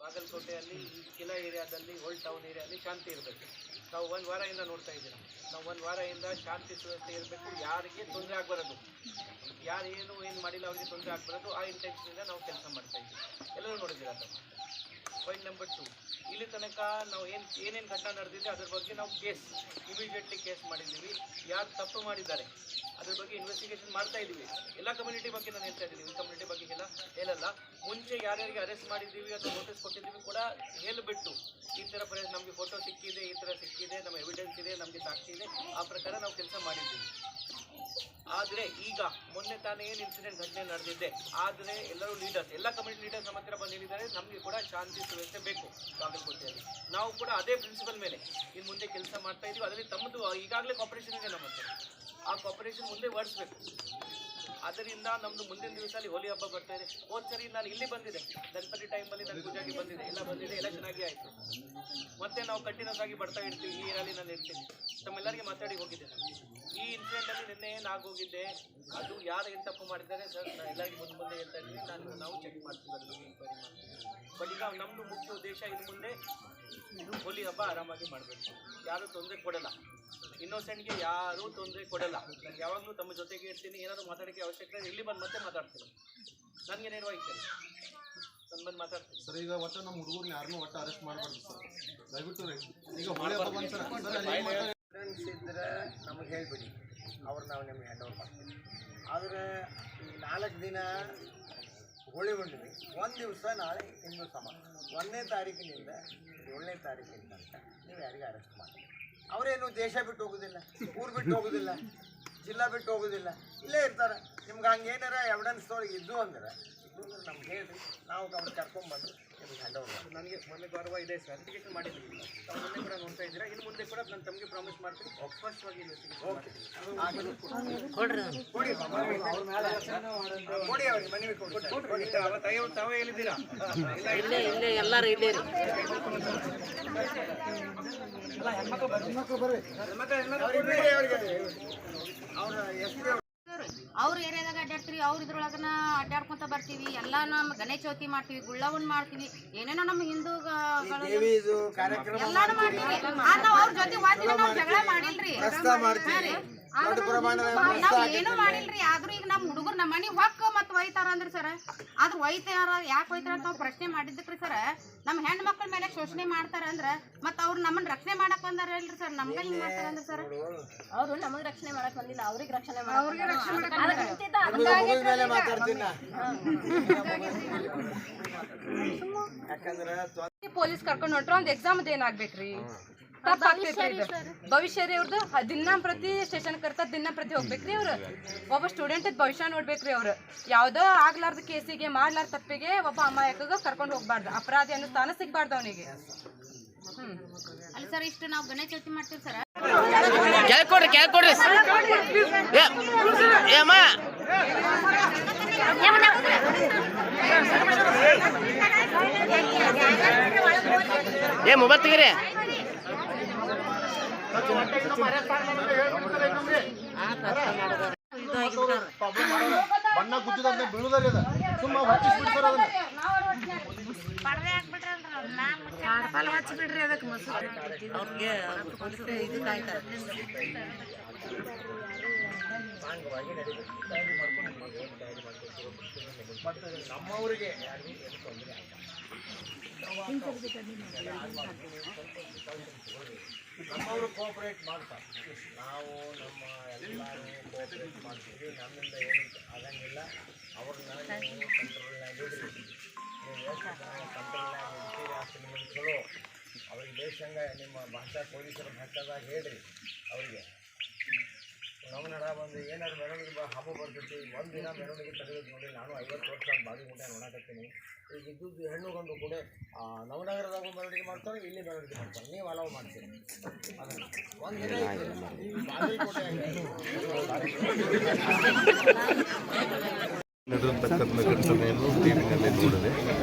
ಬಾಗಲಕೋಟೆಯಲ್ಲಿ ಈ ಕೆಲ ಏರಿಯಾದಲ್ಲಿ ಓಲ್ಡ್ ಟೌನ್ ಏರಿಯಾದಲ್ಲಿ ಶಾಂತಿ ಇರಬೇಕು. ನಾವು ಒಂದು ವಾರದಿಂದ ನೋಡ್ತಾ ಇದ್ದೀರಾ, ನಾವು ಒಂದು ವಾರದಿಂದ ಶಾಂತಿ ಸುವ್ಯವಸ್ಥೆ ಇರಬೇಕು, ಯಾರಿಗೆ ತೊಂದರೆ ಆಗಬಾರದು, ಯಾರು ಏನು ಮಾಡಿಲ್ಲ ಅವರಿಗೆ ತೊಂದರೆ ಆಗಬಾರದು, ಆ ಇಂಟೆನ್ಷನಿಂದ ನಾವು ಕೆಲಸ ಮಾಡ್ತಾ ಇದ್ದೀವಿ. ಎಲ್ಲರೂ ನೋಡಿದ್ದೀರಾ ಅದನ್ನು. ಪಾಯಿಂಟ್ ನಂಬರ್ 2, ಇಲ್ಲಿ ತನಕ ನಾವು ಏನೇನು ಘಟನೆ ನಡೆದಿದೆ ಅದ್ರ ಬಗ್ಗೆ ನಾವು ಇಮಿಡಿಯೇಟ್ಲಿ ಕೇಸ್ ಮಾಡಿದ್ದೀವಿ. ಯಾರು ತಪ್ಪು ಮಾಡಿದ್ದಾರೆ ಅದ್ರ ಬಗ್ಗೆ ಇನ್ವೆಸ್ಟಿಗೇಷನ್ ಮಾಡ್ತಾ ಇದ್ದೀವಿ. ಎಲ್ಲ ಕಮ್ಯುನಿಟಿ ಬಗ್ಗೆ ನಾನು ಹೇಳ್ತಾ ಇದ್ದೀನಿ, ಈ ಕಮ್ಯುನಿಟಿ ಬಗ್ಗೆ ಹೇಳಲ್ಲ. ಮುಂಚೆ ಯಾರ್ಯಾರಿಗೆ ಅರೆಸ್ಟ್ ಮಾಡಿದ್ದೀವಿ ಅಥವಾ ನೋಟಿಸ್ ಕೊಟ್ಟಿದ್ದೀವಿ ಕೂಡ ಹೇಳಿಬಿಟ್ಟು ಈ ಥರ ನಮಗೆ ಫೋಟೋ ಸಿಕ್ಕಿದೆ, ಈ ಥರ ಸಿಕ್ಕಿದೆ, ನಮ್ಮ ಎವಿಡೆನ್ಸ್ ಇದೆ, ನಮಗೆ ಸಾಕ್ಷಿ ಇದೆ, ಆ ಪ್ರಕಾರ ನಾವು ಕೆಲಸ ಮಾಡಿದ್ದೀವಿ. ಆದರೆ ಈಗ ಮೊನ್ನೆ ತಾನೇ ಏನು ಇನ್ಸಿಡೆಂಟ್ ಘಟನೆ ನಡೆದಿದೆ, ಆದರೆ ಎಲ್ಲರೂ ಲೀಡರ್ಸ್, ಎಲ್ಲ ಕಮ್ಯುನಿಟಿ ಲೀಡರ್ಸ್ ನಮ್ಮ ಹತ್ರ ಬಂದು ಹೇಳಿದ್ದಾರೆ, ನಮಗೆ ಕೂಡ ಶಾಂತಿ ಸುವ್ಯವಸ್ಥೆ ಬೇಕು ಬಾಗಲಕೋಟೆಯಲ್ಲಿ. ನಾವು ಕೂಡ ಅದೇ ಪ್ರಿನ್ಸಿಪಲ್ ಮೇಲೆ ಇನ್ನು ಮುಂದೆ ಕೆಲಸ ಮಾಡ್ತಾ ಇದ್ದೀವಿ. ಅದರಲ್ಲಿ ತಮ್ಮದು ಈಗಾಗಲೇ ಕಾಪರೇಷನ್ ಇದೆ ನಮ್ಮ ಹತ್ರ, ಆ ಕಾಪರೇಷನ್ ಮುಂದೆ ವರ್ಡಿಸ್ಬೇಕು. ಅದರಿಂದ ನಮ್ಮದು ಮುಂದಿನ ದಿವಸದಲ್ಲಿ ಹೋಲಿ ಹಬ್ಬ ಬರ್ತಾ ಇದೆ. ಹೋದ ಸರಿ ನಾನು ಇಲ್ಲಿ ಬಂದಿದೆ, ಗಣಪತಿ ಟೈಮಲ್ಲಿ ನಾನು ಪೂಜಾಗಿ ಬಂದಿದೆ, ಎಲ್ಲ ಬಂದಿದೆ, ಎಲ್ಲ ಚೆನ್ನಾಗಿ ಆಯಿತು. ಮತ್ತೆ ನಾವು ಕಂಟಿನ್ಯೂಸ್ ಆಗಿ ಬರ್ತಾ ಇರ್ತೀವಿ. ಈ ಏರಿಯಾಲಿ ನಾನು ಇರ್ತೀನಿ, ತಮ್ಮೆಲ್ಲರಿಗೆ ಮಾತಾಡಿ ಹೋಗಿದ್ದೆ. ಈ ಇನ್ಸಿಡೆಂಟಲ್ಲಿ ನಿನ್ನೆ ಏನಾಗೋಗಿದ್ದೆ, ಅದು ಯಾರು ಏನು ತಪ್ಪು ಮಾಡಿದ್ದಾರೆ ಸರ್, ನಾನು ಎಲ್ಲರಿಗೂ ಮುಂದೆ ಹೇಳ್ತಾ ಇದ್ದೀನಿ. ನಾವು ಚೆಕ್ ಮಾಡ್ತೀವಿ, ಅದ್ರ ಬಗ್ಗೆ ಎಂಕ್ವೈರಿ ಮಾಡ್ತೀವಿ. ಬಟ್ ಈಗ ನಮ್ಮದು ಮುಖ್ಯ ಉದ್ದೇಶ ಇನ್ನು ಮುಂದೆ ಹೋಲಿ ಹಬ್ಬ ಆರಾಮಾಗಿ ಮಾಡಬೇಕು, ಯಾರೂ ತೊಂದರೆ ಕೊಡಲ್ಲ, ಇನ್ನೋಸೆಂಟ್ಗೆ ಯಾರೂ ತೊಂದರೆ ಕೊಡಲ್ಲ. ನಾನು ಯಾವಾಗಲೂ ತಮ್ಮ ಜೊತೆಗೆ ಇರ್ತೀನಿ. ಏನಾದರೂ ಮಾತಾಡೋಕ್ಕೆ ಅವಶ್ಯಕತೆ ಇಲ್ಲಿ ಬಂದು ಮತ್ತೆ ಮಾತಾಡ್ತೀನಿ, ನನಗೆ ನೇರವಾಗಿರ್ತೀನಿ, ನಾನು ಬಂದು ಮಾತಾಡ್ತೀನಿ ಸರ್. ಈಗ ಒಟ್ಟು ನಮ್ಮ ಹುಡುಗರನ್ನ ಯಾರನ್ನೂ ಒಟ್ಟು ಅರೆಸ್ಟ್ ಮಾಡಬಾರ್ದು ಸರ್, ದಯವಿಟ್ಟು ಈಗ ಫ್ರೆಂಡ್ಸ್ ಇದ್ದರೆ ನಮಗೆ ಹೇಳಿಬಿಡಿ, ಅವ್ರು ನಾವು ನಿಮಗೆ ಹ್ಯಾಂಡ್ ಓವರ್ ಮಾಡ್ತೀವಿ. ಆದರೆ ಈ 4 ದಿನ ಹೋಳಿ ಹುಣ್ಣಿಮೆ, ಒಂದು ದಿವಸ ನಾಳೆ ಇನ್ನೂ ಸಮ 1ನೇ ತಾರೀಕಿನಿಂದ 7ನೇ ತಾರೀಕಿನ ತನಕ ನೀವು ಯಾರಿಗೆ ಅರೆಸ್ಟ್ ಮಾಡಿ. ಅವರೇನು ದೇಶ ಬಿಟ್ಟು ಹೋಗೋದಿಲ್ಲ, ಊರು ಬಿಟ್ಟು ಹೋಗೋದಿಲ್ಲ, ಜಿಲ್ಲಾ ಬಿಟ್ಟು ಹೋಗೋದಿಲ್ಲ, ಇಲ್ಲೇ ಇರ್ತಾರೆ. ನಿಮ್ಗೆ ಹಂಗೇನಾರ ಎವಿಡೆನ್ಸ್ದೊಳಗೆ ಇದ್ದು ಅಂದ್ರೆ ನಮ್ಗೆ ಹೇಳ್ರಿ, ನಾವು ಅವ್ರು ಕರ್ಕೊಂಡ್ಬಂದು ನಿಮ್ಗೆ ಹ್ಯಾಂಡ್ ಓವರ್ ಮಾಡಿ. ನನಗೆ ಮೊನ್ನೆ ಗೌರವ ಇದೆ ಸರ್, ಅಪ್ಲಿಕೇಶನ್ ಮಾಡಿದ್ದೀವಿ. ನಾವು ಮೊನ್ನೆ ಕೂಡ ನೋಡ್ತಾ ಇದ್ದೀರಾ, ಇನ್ನು ಮುಂದೆ ಕೂಡ ನಾನು ತಮಗೆ ಪ್ರಾಮಿಸ್ ಮಾಡ್ತೀನಿ, ಸ್ಪಷ್ಟವಾಗಿ ಕೊಡಿ ಅವ್ರಿಗೆ ಮನವಿ ಕೊಡಿ. ತಾವೇ ಹೇಳಿದ್ದೀರಾ, ಇಲ್ಲೇ ಎಲ್ಲರೂ ಇಲ್ಲೇ ಅವ್ರ ಏರಿಯಾದಾಗ ಅಡ್ಡಾಡ್ತೀವಿ, ಅವ್ರ ಇದ್ರೊಳಗನ ಅಡ್ಡಾಡ್ಕೊಂತ ಬರ್ತೀವಿ. ಎಲ್ಲ ನಮ್ಮ ಗಣೇಶ ಚೌತಿ ಮಾಡ್ತೀವಿ, ಗುಳ್ಳವನ್ ಮಾಡ್ತೀವಿ, ಏನೇನೋ ನಮ್ಮ ಹಿಂದೂಗಳು ಎಲ್ಲಾನು ಮಾಡ್ತೀವಿ. ನಾವು ಅವ್ರ ಜೊತೆ ಒಂದಿನ ನಾವು ಜಗಳ ಮಾಡಿಲ್ರಿ, ನಾವ್ ಏನು ಮಾಡಿಲ್ರಿ. ಆದ್ರೂ ಈಗ ನಮ್ಮ ಹುಡುಗರು ನಮ್ಮ ಮನೆ ಹೊಕ್ಕ ಮತ್ ಒಯ್ತಾರ ಅಂದ್ರಿ ಸರ್. ಆದ್ರ ಒಯ್ತಾರ, ಯಾಕೆ ಒಯ್ತಾರ ಅಂತ ನಾವು ಪ್ರಶ್ನೆ ಮಾಡಿದ್ದಕ್ರಿ ಸರ್. ನಮ್ಮ ಹೆಣ್ಣು ಮಕ್ಕಳ ಮೇಲೆ ಶೋಷಣೆ ಮಾಡ್ತಾರ ಅಂದ್ರ ಮತ್ ಅವ್ರು ನಮ್ಮನ್ನ ರಕ್ಷಣೆ ಮಾಡಕ್ ಬಂದಾರ ಇಲ್ರಿ ಸರ್. ನಮ್ಗ ಹಿಂಗ್ ಮಾಡ್ತಾರ ಅಂದ್ರ ಸರ್, ಅವ್ರು ನಮಗ್ ರಕ್ಷಣೆ ಮಾಡಕ್ ಬಂದಿಲ್ಲ, ಅವ್ರಿಗೆ ರಕ್ಷಣೆ ಪೊಲೀಸ್ ಕರ್ಕೊಂಡು ಹೊಂಟ್ರ ಒಂದ್ ಎಕ್ಸಾಮ್ ಏನಾಗ್ಬೇಕ್ರಿ, ಭವಿಷ್ಯ ರೀ ಅವ್ರದ್ದು. ದಿನ ಪ್ರತಿ ಸ್ಟೇಷನ್ ಕರ್ತಾರ, ದಿನ ಪ್ರತಿ ಹೋಗ್ಬೇಕ್ರಿ ಅವ್ರು. ಒಬ್ಬ ಸ್ಟೂಡೆಂಟ್ ಭವಿಷ್ಯ ನೋಡ್ಬೇಕ್ರಿ ಅವ್ರು. ಯಾವ್ದೋ ಆಗ್ಲಾರ್ದ ಕೇಸಿಗೆ ಮಾಡ್ಲಾರ್ದ ತಪ್ಪಿಗೆ ಒಬ್ಬ ಅಮಾಯಕಗ ಕರ್ಕೊಂಡು ಹೋಗ್ಬಾರ್ದು, ಅಪರಾಧಿ ಅನ್ನೋ ಸ್ಥಾನ ಸಿಗ್ಬಾರ್ದು ಅವನಿಗೆ. ಅಲ್ಲಿ ಸರ್ ಇಷ್ಟು ನಾವು ಗಣೇಶ ಚೌತಿ ಮಾಡ್ತೀವಿ ಸರ್. ಕೇಳ್ಕೊಡ್ರಿ ಮೊಬೈಲ್ ತೆಗೀರಿ. ಬಣ್ಣ ಗುದ್ದಿದ ಬೀಳುದಾರಿ ಅದ, ಸುಮ್ಮ ಹಚ್ಚಿಸ್ಬಿಡ್ತಾರ ಅದನ್ನ. ಹಚ್ಚಿಬಿಡ್ರಿ ಅದಕ್ಕೆ ಅವ್ರಿಗೆ ಮತ್ತು ನಮ್ಮವರಿಗೆ ನಮ್ಮವರು ಕೋಆಪರೇಟ್ ಮಾಡ್ತಾರೆ. ನಾವು ನಮ್ಮ ಎಲ್ಲರೂ ಕೋಆಪರೇಟ್ ಮಾಡ್ತೀವಿ, ನಮ್ಮಿಂದ ಏನು ಆಗಂಗಿಲ್ಲ. ಅವ್ರನ್ನ ನೀವು ಕಂಟ್ರೋಲ್ನಾಗ ಇಡ್ರಿ. ನೀವು ಎಷ್ಟು ಕಂಟ್ರೋಲ್ನಾಗ ಇಡ್ತೀರಿ ಅಷ್ಟು ನಿಮಗೆ ಚಲೋ. ಅವ್ರಿಗೆ ದೇಶಂಗ ನಿಮ್ಮ ಭಾಷಾ ಪೊಲೀಸರ ಭಾಷೆದಾಗ ಹೇಳ್ರಿ. ಅವರಿಗೆ ನಮ್ಮ ನಡ ಬಂದು ಏನಾದ್ರು ಮೆರವಣಿಗೆ ಹಬ್ಬ ಬರ್ತೈತಿ, ಒಂದಿನ ಮೆರವಣಿಗೆ ತೆಗೆದು ನೋಡಿ. ನಾನು 50 ವರ್ಷ ಬಾಡಿ ಊಟ ನೋಡಕತ್ತೀನಿ. ಈಗ ಇದ್ದು ಹೆಣ್ಣು ಗಂಡು ಕೂಡ ನವನಗರದಾಗ ಮೆರವಣಿಗೆ ಮಾಡ್ತಾರೆ, ಇಲ್ಲಿ ಮೆರವಣಿಗೆ ಮಾಡ್ತಾರೆ. ನೀವು ಅಲೌ ಮಾಡ್ತೀರಿ ಅದನ್ನು ಒಂದಿನ ನಡೆದಿರ್ತಕ್ಕಂಥ ಘಟನೆಯನ್ನು ಟಿವಿನಲ್ಲಿ ನೋಡಿದೆ.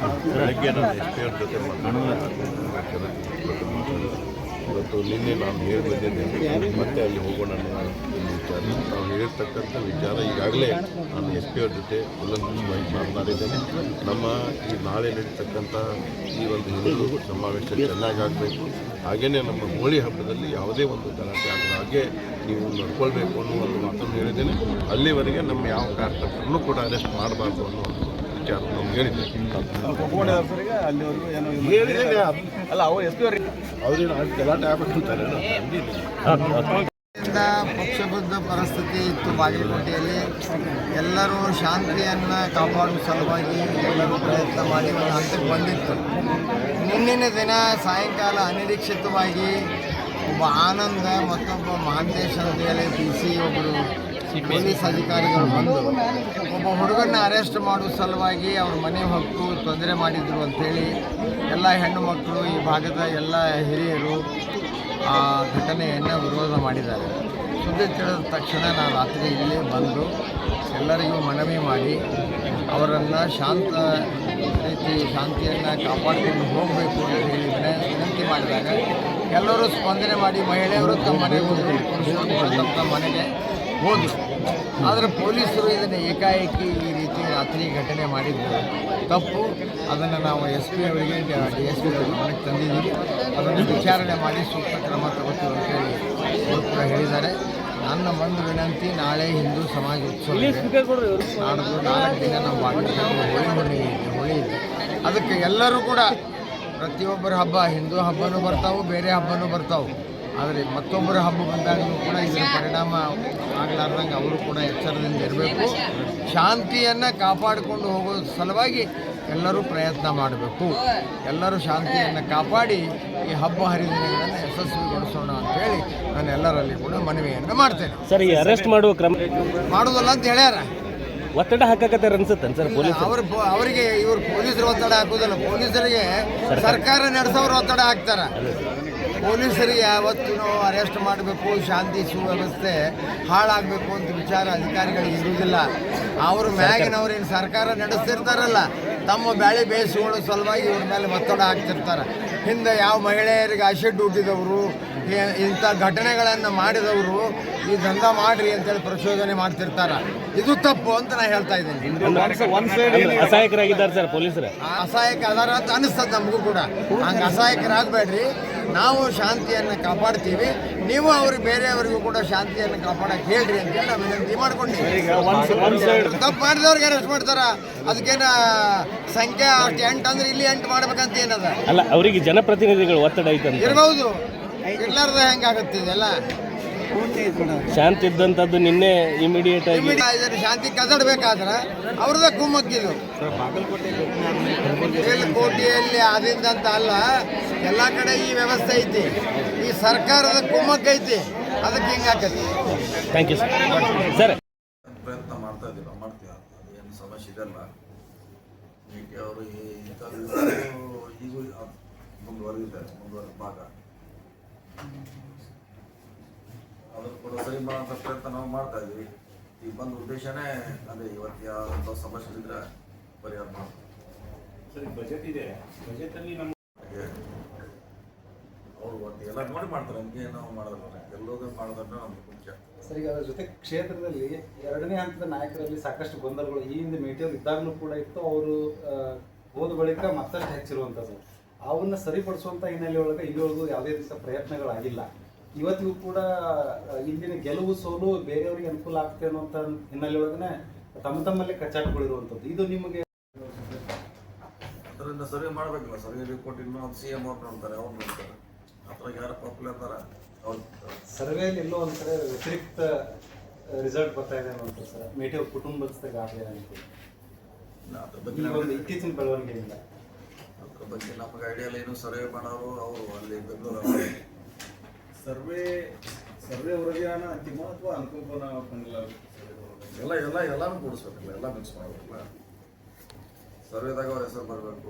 ಬೆಳಗ್ಗೆ ನಾನು ಎಸ್ ಪಿ ಅವ್ರ ಜೊತೆ ಮಾತಾಡೋದು ಇವತ್ತು ನಿನ್ನೆ ನಾನು ಹೇಳಿ ಬಂದಿದ್ದೇನೆ, ಮತ್ತೆ ಅಲ್ಲಿ ಹೋಗೋಣ ಅನ್ನೋ ವಿಚಾರ. ನಾವು ಹೇಳಿರ್ತಕ್ಕಂಥ ವಿಚಾರ ಈಗಾಗಲೇ ನಾನು ಎಸ್ ಪಿ ಅವ್ರ ಜೊತೆ ಉಲ್ಲಂಘಿಸವಾಗಿ ಮಾತನಾಡಿದ್ದೇನೆ. ನಮ್ಮ ಈ ನಾಳೆ ನಡೀತಕ್ಕಂಥ ಈ ಒಂದು ಹಿಂದೂ ಸಮಾವೇಶ ಚೆನ್ನಾಗಿ ಆಗಬೇಕು. ಹಾಗೆಯೇ ನಮ್ಮ ಹೋಳಿ ಹಬ್ಬದಲ್ಲಿ ಯಾವುದೇ ಒಂದು ಗಲಾಟೆ ಆಗದ ಹಾಗೆ ನೀವು ನಡ್ಕೊಳ್ಬೇಕು ಅನ್ನೋ ಒಂದು ಮಾತನ್ನು ಹೇಳಿದ್ದೇನೆ. ಅಲ್ಲಿವರೆಗೆ ನಮ್ಮ ಯಾವ ಕಾರ್ಯಕರ್ತರನ್ನು ಕೂಡ ಅರೆಸ್ಟ್ ಮಾಡಬಾರ್ದು ಅನ್ನೋ ಒಂದು ವಿಚಾರ ನಾವು ಹೇಳಿದ್ದೇನೆ. ಅಲ್ಲ ಅವ್ರು ಎಸ್ ಪಿ ಅವ್ರೇನು ಗಲಾಟೆ ಆಗ್ಬೇಕಂತಾರೆ. ಪಕ್ಷಬದ್ಧ ಪರಿಸ್ಥಿತಿ ಇತ್ತು ಬಾಗಲಕೋಟೆಯಲ್ಲಿ. ಎಲ್ಲರೂ ಶಾಂತಿಯನ್ನು ಕಾಪಾಡುವ ಸಲುವಾಗಿ ಎಲ್ಲರೂ ಪ್ರಯತ್ನ ಮಾಡಿ ಒಂದು ಹಂತಕ್ಕೆ ಬಂದಿತ್ತು. ನಿನ್ನಿನ ದಿನ ಸಾಯಂಕಾಲ ಅನಿರೀಕ್ಷಿತವಾಗಿ ಒಬ್ಬ ಆನಂದ ಮತ್ತೊಬ್ಬ ಮಹಾಂತೇಶ್ ಅಂತೇಳಿ PC ಒಬ್ಬರು ಪೊಲೀಸ್ ಅಧಿಕಾರಿಗಳು ಬಂದು ಒಬ್ಬ ಹುಡುಗನ್ನ ಅರೆಸ್ಟ್ ಮಾಡುವ ಸಲುವಾಗಿ ಅವ್ರ ಮನೆ ಹೊಕ್ಕು ತೊಂದರೆ ಮಾಡಿದ್ರು ಅಂಥೇಳಿ ಎಲ್ಲ ಹೆಣ್ಣು ಮಕ್ಕಳು ಈ ಭಾಗದ ಎಲ್ಲ ಹಿರಿಯರು ಆ ಘಟನೆಯನ್ನು ವಿರೋಧ ಮಾಡಿದ್ದಾರೆ. ಸುದ್ದಿ ತಿಳಿದ ತಕ್ಷಣ ನಾನು ರಾತ್ರಿ ಇಲ್ಲೇ ಬಂದು ಎಲ್ಲರಿಗೂ ಮನವಿ ಮಾಡಿ ಅವರನ್ನು ಶಾಂತ ರೀತಿ ಶಾಂತಿಯನ್ನು ಕಾಪಾಡಿಕೊಂಡು ಹೋಗಬೇಕು ಅಂತ ಹೇಳಿ ವಿನಂತಿ ಮಾಡಿದಾಗ ಎಲ್ಲರೂ ಸ್ಪಂದನೆ ಮಾಡಿ ಮಹಿಳೆಯರು ತಮ್ಮ ಮನೆಗೆ ಹೋದರು, ಪುರುಷರು ತಮ್ಮ ಮನೆಗೆ ಹೋದರು. ಆದರೆ ಪೊಲೀಸರು ಇದನ್ನು ಏಕಾಏಕಿ ಈ ರೀತಿ ರಾತ್ರಿ ಘಟನೆ ಮಾಡಿದ್ದು ತಪ್ಪು. ಅದನ್ನು ನಾವು SP ಅವರಿಗೆ DSP ಅವರಿಗೆ ಮನೆಗೆ ತಂದಿದ್ದೀವಿ. ಅದನ್ನು ವಿಚಾರಣೆ ಮಾಡಿ ಸೂಕ್ತ ಕ್ರಮ ತಗೋತೀವಿ ಅಂತೇಳಿ ಅವರು ಕೂಡ ಹೇಳಿದ್ದಾರೆ. ನನ್ನ ಒಂದು ವಿನಂತಿ, ನಾಳೆ ಹಿಂದೂ ಸಮಾಜ ಉತ್ಸವ ಇದೆ, ನಾಡ್ದು 4 ದಿನ ನಾವು ಬಾಗಲಕೋಟೆ ಹೋಳಿ ಇದೆ. ಅದಕ್ಕೆ ಎಲ್ಲರೂ ಕೂಡ ಪ್ರತಿಯೊಬ್ಬರ ಹಬ್ಬ, ಹಿಂದೂ ಹಬ್ಬನೂ ಬರ್ತಾವೆ, ಬೇರೆ ಹಬ್ಬನೂ ಬರ್ತಾವೆ. ಆದರೆ ಮತ್ತೊಬ್ಬರ ಹಬ್ಬ ಬಂದಾಗಲೂ ಕೂಡ ಇದರ ಪರಿಣಾಮ ಆಗಲಾರ್ದಂಗೆ ಅವರು ಕೂಡ ಎಚ್ಚರದಿಂದ ಇರಬೇಕು. ಶಾಂತಿಯನ್ನು ಕಾಪಾಡಿಕೊಂಡು ಹೋಗೋ ಸಲುವಾಗಿ ಎಲ್ಲರೂ ಪ್ರಯತ್ನ ಮಾಡಬೇಕು. ಎಲ್ಲರೂ ಶಾಂತಿಯನ್ನು ಕಾಪಾಡಿ ಈ ಹಬ್ಬ ಹರಿದಿನಗಳನ್ನು ಯಶಸ್ವಿಗೊಳಿಸೋಣ ಅಂತೇಳಿ ನಾನು ಎಲ್ಲರಲ್ಲಿ ಕೂಡ ಮನವಿಯನ್ನು ಮಾಡ್ತೇನೆ. ಸರ್, ಈ ಅರೆಸ್ಟ್ ಮಾಡುವ ಕ್ರಮ ಮಾಡೋದಲ್ಲ ಅಂತ ಹೇಳ್ಯಾರ. ಒತ್ತಡ ಹಾಕಕತ್ತಾರ ಅನ್ಸುತ್ತೆ ಸರ್ ಪೊಲೀಸ್ ಅವರಿಗೆ ಇವರು ಪೊಲೀಸರು ಒತ್ತಡ ಹಾಕೋದಿಲ್ಲ. ಪೊಲೀಸರಿಗೆ ಸರ್ಕಾರ ನಡೆಸೋರು ಒತ್ತಡ ಹಾಕ್ತಾರೆ. ಪೊಲೀಸರಿಗೆ ಯಾವತ್ತೂ ಅರೆಸ್ಟ್ ಮಾಡಬೇಕು, ಶಾಂತಿ ಸುವ್ಯವಸ್ಥೆ ಹಾಳಾಗಬೇಕು ಅಂತ ವಿಚಾರ ಅಧಿಕಾರಿಗಳಿಗೆ ಇರುವುದಿಲ್ಲ. ಅವರು ಮ್ಯಾಗಿನವ್ರೇನು ಸರ್ಕಾರ ನಡೆಸ್ತಿರ್ತಾರಲ್ಲ, ತಮ್ಮ ಬ್ಯಾಳಿ ಬೇಯಿಸಿಕೊಳ್ಳೋ ಸಲುವಾಗಿ ಇವ್ರ ಮೇಲೆ ಒತ್ತಡ ಹಾಕ್ತಿರ್ತಾರೆ. ಹಿಂದೆ ಯಾವ ಮಹಿಳೆಯರಿಗೆ ಆಸಿಡ್ ಹುಟ್ಟಿದವರು, ಇಂಥ ಘಟನೆಗಳನ್ನು ಮಾಡಿದವರು ಈ ದಂಧ ಮಾಡ್ರಿ ಅಂತೇಳಿ ಪ್ರಚೋದನೆ ಮಾಡ್ತಿರ್ತಾರೆ. ಇದು ತಪ್ಪು ಅಂತ ನಾನು ಹೇಳ್ತಾ ಇದ್ದೀನಿ. ಅಸಹಾಯಕರಾಗಿದ್ದಾರೆ ಸರ್ ಪೊಲೀಸರು. ಅಸಹಾಯಕ ಅದಾರ ಅಂತ ಅನಿಸ್ತದೆ ನಮಗೂ ಕೂಡ. ಹಂಗೆ ಅಸಹಾಯಕರಾಗಬೇಡ್ರಿ, ನಾವು ಶಾಂತಿಯನ್ನು ಕಾಪಾಡ್ತೀವಿ, ನೀವು ಅವ್ರಿಗೆ ಬೇರೆಯವರಿಗೂ ಕೂಡ ಶಾಂತಿಯನ್ನು ಕಾಪಾಡಕ್ಕೆ ಹೇಳ್ರಿ ಅಂತೇಳಿ ನಾವು ವಿನಂತಿ ಮಾಡ್ಕೊಂಡಿದ್ದೀವಿ. ತಪ್ಪು ಮಾಡಿದವ್ರಿಗೆ ಅರೆಸ್ಟ್ ಮಾಡ್ತಾರ, ಅದಕ್ಕೇನ ಸಂಖ್ಯೆ ಅಷ್ಟು 8 ಅಂದ್ರೆ ಇಲ್ಲಿ 8 ಮಾಡ್ಬೇಕಂತ ಏನದ? ಅಲ್ಲ, ಅವರಿಗೆ ಜನಪ್ರತಿನಿಧಿಗಳು ಒತ್ತಡ ಐತೆ ಇರ್ಬೋದು, ಇರ್ಲಾರ್ದ ಹೆಂಗಾಗತ್ತೆ ಇದೆಲ್ಲ? ಶಾಂತಿ ಇದ್ದಂಥದ್ದು ನಿನ್ನೆ ಇಮಿಡಿಯೇಟ್ ಆಗಿ ಇದನ್ನು ಶಾಂತಿ ಕದಡಬೇಕಾದ್ರೆ ಅವ್ರದ್ದೇ ಕುಮ್ಮಕ್ಕಿದು. ಕೋಟಿಯಲ್ಲಿ ಆದಿಂದ ಅಂತ ಅಲ್ಲ, ಎಲ್ಲ ಕಡೆ ಈ ವ್ಯವಸ್ಥೆ ಐತಿ. ಈ ಸರ್ಕಾರದ ಕುಮ್ಮಕ್ಕೈತಿ, ಅದಕ್ಕೆ ಹಿಂಗಾಕತಿ. Thank you sir. ಸರ್, ಪ್ರಯತ್ನ ಮಾಡ್ತಾ ಇದ್ದೀವಿ, ಮಾಡ್ತೀವಿ. ಅದೇನು ಸಮಸ್ಯೆ ಇದೆಲ್ಲ. ಅವರು ಈಗೂ ಮುಂದುವರೆದ ಭಾಗ ಅದನ್ನು ಕೂಡ ಸರಿ ಮಾಡೋಂಥ ಪ್ರಯತ್ನ ನಾವು ಮಾಡ್ತಾ ಇದ್ದೀವಿ. ಈಗ ಬಂದ ಉದ್ದೇಶನೇ ಅದೇ, ಇವತ್ತು ಯಾವ ಸಮಸ್ಯೆ ಇದ್ರೆ ಪರಿಹಾರ ಮಾಡ್ತೀವಿ. ಸರಿ, ಬಜೆಟ್ ಇದೆ, ಬಜೆಟಲ್ಲಿ ನಮ್ಮ ಅವರು ಒಟ್ಟು ಎಲ್ಲ ನೋಡಿ ಮಾಡ್ತಾರೆ, ನಮಗೆ ನಾವು ಮಾಡೋದಿಲ್ಲ, ಎಲ್ಲೋದನ್ನು ಮಾಡೋದನ್ನ ನಮ್ಗೆ ಮುಖ್ಯ. ಸರಿ, ಅದರ ಜೊತೆ ಕ್ಷೇತ್ರದಲ್ಲಿ 2ನೇ ಹಂತದ ನಾಯಕರಲ್ಲಿ ಸಾಕಷ್ಟು ಗೊಂದಲಗಳು ಈ ಹಿಂದೆ ಮೀಟಿಯಲ್ಲಿ ಇದ್ದಾಗಲೂ ಕೂಡ ಇತ್ತು. ಅವರು ಹೋದ ಬಳಿಕ ಮತ್ತಷ್ಟು ಹೆಚ್ಚಿರುವಂಥದ್ದು, ಅವನ್ನ ಸರಿಪಡಿಸುವಂಥ ಹಿನ್ನೆಲೆ ಒಳಗೆ ಇಲ್ಲಿವರೆಗೂ ಯಾವುದೇ ರೀತಿಯ ಪ್ರಯತ್ನಗಳಾಗಿಲ್ಲ. ಇವತ್ತಿಗೂ ಕೂಡ ಇಂದಿನ ಗೆಲುವು ಸೋಲು ಬೇರೆಯವರಿಗೆ ಅನುಕೂಲ ಆಗ್ತದೆ ಅನ್ನೋಂಥ ಹಿನ್ನೆಲೆ ಒಳಗನೆ ತಮ್ಮಲ್ಲೇ ಕಚ್ಚಾಟಗಳಿರುವಂಥದ್ದು. ಇದು ನಿಮಗೆ ಅದರಿಂದ ಸರಿ ಮಾಡಬೇಕಲ್ಲ. ಸರಿ ರಿಪೋರ್ಟ್ ಇನ್ನೂ CM ಅವ್ರು ನೋಡ್ತಾರೆ, ಅವ್ರು ನೋಡ್ತಾರೆ. ಆ ಥರ ಯಾರು ಪಾಪ್ಯುಲರ್ ಇರ್ತಾರೆ ಅವ್ರು ಸರ್ವೆಯಲ್ಲಿ ಎಲ್ಲೋ ಒಂದು ಕಡೆ ವ್ಯತಿರಿಕ್ತ ರಿಸಲ್ಟ್ ಬರ್ತಾ ಇದೆ ಅನ್ನೋಂಥ ಸರ್ ಮೇಟಿಯವ್ರ ಕುಟುಂಬದ ಗಾಬರಿ ಅಂತ ಅದ್ರ ಬಗ್ಗೆ ಒಂದು ಇತ್ತೀಚಿನ ಬೆಳವಣಿಗೆಯಿಂದ ಅದ್ರ ಬಗ್ಗೆ ನಮಗೆ ಐಡಿಯಾ ಏನು. ಸರ್ವೆ ಮಾಡೋರು ಅವರು ಅಲ್ಲಿ ಬೆಂಗಳೂರು ಸರ್ವೆ ವರದಿಯಾನ ಅಂತಿಮ ಅಥವಾ ಅನುಕೂಲನ ಎಲ್ಲಾನು ಕೂಡಿಸ್ಬೇಕಲ್ಲ, ಎಲ್ಲ ಮಿಕ್ಸ್ ಮಾಡಬೇಕಲ್ಲ. ಸರ್ವೆದಾಗ ಅವ್ರ ಹೆಸರು ಬರಬೇಕು.